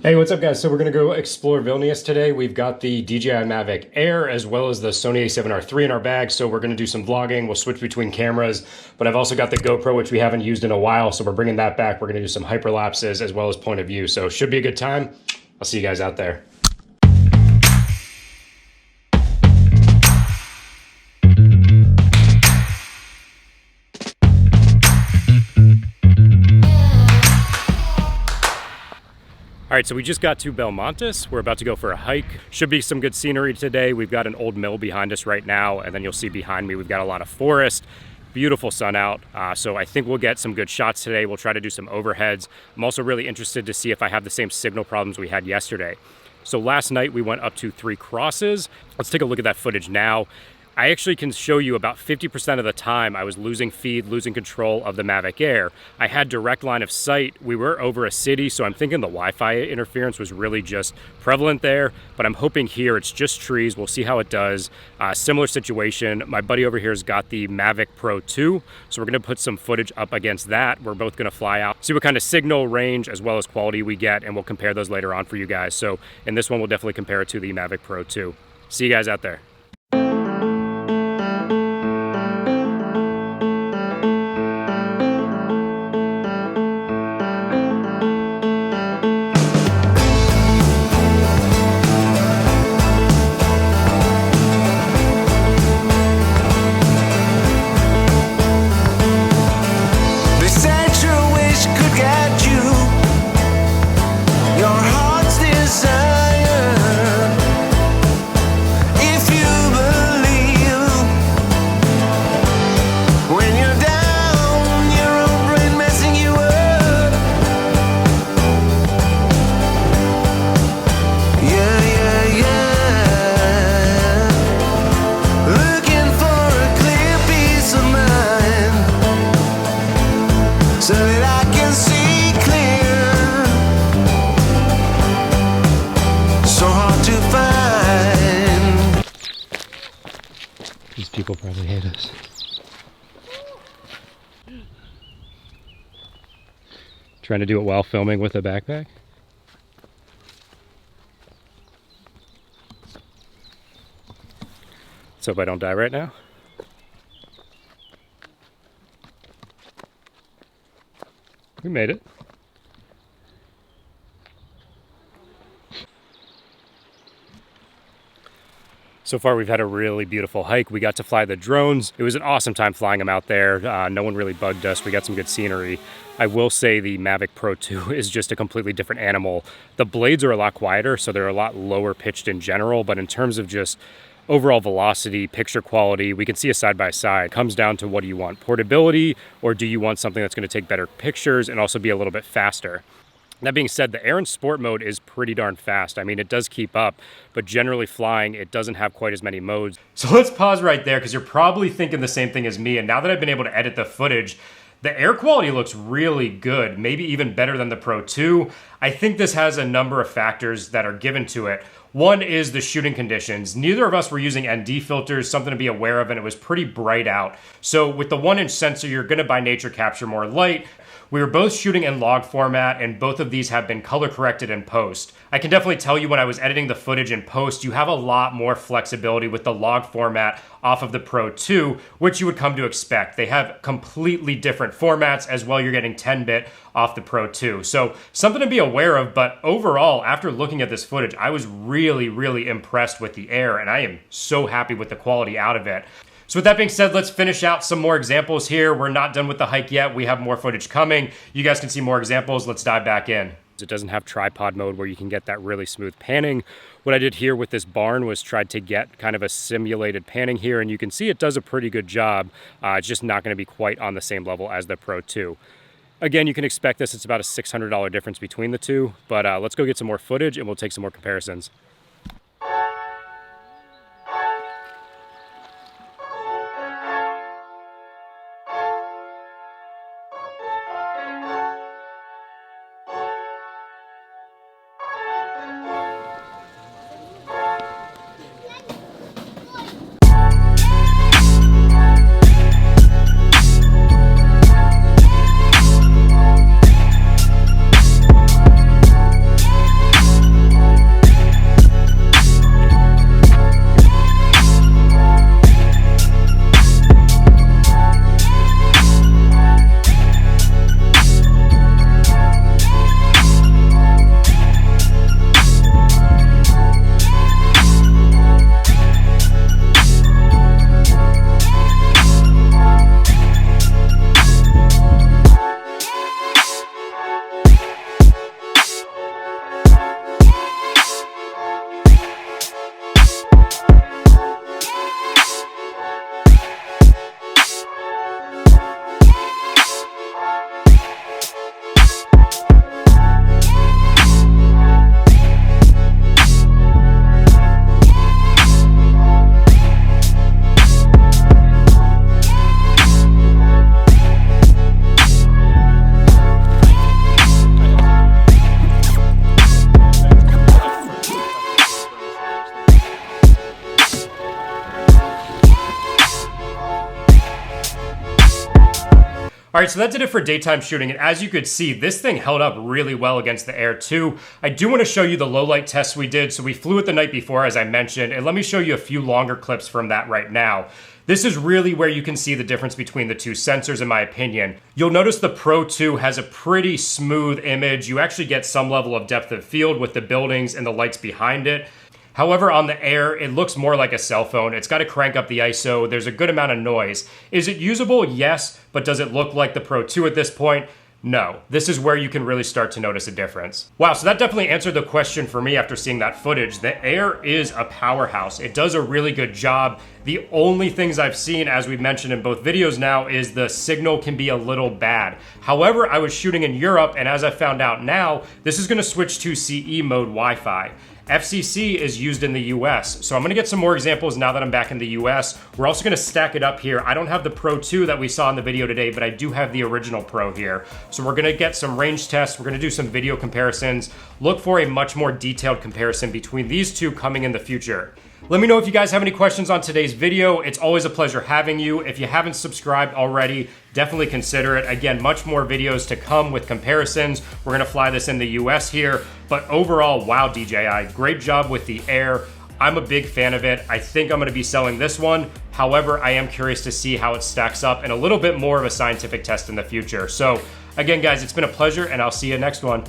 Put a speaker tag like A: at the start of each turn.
A: Hey, what's up guys? So we're gonna go explore Vilnius today. We've got the DJI Mavic Air as well as the Sony a7R III in our bag. So we're gonna do some vlogging. We'll switch between cameras, but I've also got the GoPro, which we haven't used in a while. So we're bringing that back. We're gonna do some hyperlapses as well as point of view. So should be a good time. I'll see you guys out there. All right, so we just got to Belmontes. We're about to go for a hike. Should be some good scenery today. We've got an old mill behind us right now, and then you'll see behind me, we've got a lot of forest. Beautiful sun out, so I think we'll get some good shots today. We'll try to do some overheads. I'm also really interested to see if I have the same signal problems we had yesterday. So last night we went up to 3 crosses. Let's take a look at that footage now. I actually can show you about 50% of the time I was losing feed, losing control of the Mavic Air. I had direct line of sight. We were over a city, so I'm thinking the Wi-Fi interference was really just prevalent there, but I'm hoping here it's just trees. We'll see how it does. Similar situation. My buddy over here has got the Mavic Pro 2, so we're gonna put some footage up against that. We're both gonna fly out, see what kind of signal, range, as well as quality we get, and we'll compare those later on for you guys. So in this one, we'll definitely compare it to the Mavic Pro 2. See you guys out there. These people probably hate us. Trying to do it while filming with a backpack? Let's hope I don't die right now. We made it. So far, we've had a really beautiful hike. We got to fly the drones. It was an awesome time flying them out there. No one really bugged us. We got some good scenery. I will say the Mavic Pro 2 is just a completely different animal. The blades are a lot quieter, so they're a lot lower pitched in general, but in terms of just overall velocity, picture quality, we can see a side-by-side. It comes down to what do you want, portability, or do you want something that's gonna take better pictures and also be a little bit faster? That being said, the Air in sport mode is pretty darn fast. I mean, it does keep up, but generally flying, it doesn't have quite as many modes. So let's pause right there because you're probably thinking the same thing as me. And now that I've been able to edit the footage, the air quality looks really good, maybe even better than the Pro 2. I think this has a number of factors that are given to it. One is the shooting conditions. Neither of us were using ND filters, something to be aware of, and it was pretty bright out. So with the 1-inch sensor, you're gonna by nature capture more light. We were both shooting in log format, and both of these have been color corrected in post. I can definitely tell you when I was editing the footage in post, you have a lot more flexibility with the log format off of the Pro 2, which you would come to expect. They have completely different formats as well. You're getting 10-bit off the Pro 2. So something to be aware of, but overall, after looking at this footage, I was really, really impressed with the Air, and I am so happy with the quality out of it. So with that being said, let's finish out some more examples here. We're not done with the hike yet. We have more footage coming. You guys can see more examples. Let's dive back in. It doesn't have tripod mode where you can get that really smooth panning. What I did here with this barn was tried to get kind of a simulated panning here, and you can see it does a pretty good job. It's just not gonna be quite on the same level as the Pro 2. Again, you can expect this. It's about a $600 difference between the two, but let's go get some more footage and we'll take some more comparisons. All right, so that did it for daytime shooting, and as you could see, this thing held up really well against the air too. I do want to show you the low light tests we did. So we flew it the night before, as I mentioned, and let me show you a few longer clips from that right now. This is really where you can see the difference between the two sensors, in my opinion. You'll notice the Pro 2 has a pretty smooth image. You actually get some level of depth of field with the buildings and the lights behind it. However, on the air, it looks more like a cell phone. It's got to crank up the ISO. There's a good amount of noise. Is it usable? Yes, but does it look like the Pro 2 at this point? No. This is where you can really start to notice a difference. Wow, so that definitely answered the question for me after seeing that footage. The Air is a powerhouse. It does a really good job. The only things I've seen, as we've mentioned in both videos now, is the signal can be a little bad. However, I was shooting in Europe, and as I found out now, this is gonna switch to CE mode Wi-Fi. FCC is used in the US, so I'm gonna get some more examples now that I'm back in the US. We're also gonna stack it up here. I don't have the Pro 2 that we saw in the video today, but I do have the original Pro here. So we're gonna get some range tests, we're gonna do some video comparisons, look for a much more detailed comparison between these two coming in the future. Let me know if you guys have any questions on today's video. It's always a pleasure having you. If you haven't subscribed already, definitely consider it. Again, much more videos to come with comparisons. We're gonna fly this in the US here, but overall, wow, DJI, great job with the Air. I'm a big fan of it. I think I'm gonna be selling this one. However, I am curious to see how it stacks up and a little bit more of a scientific test in the future. So again, guys, it's been a pleasure and I'll see you next one.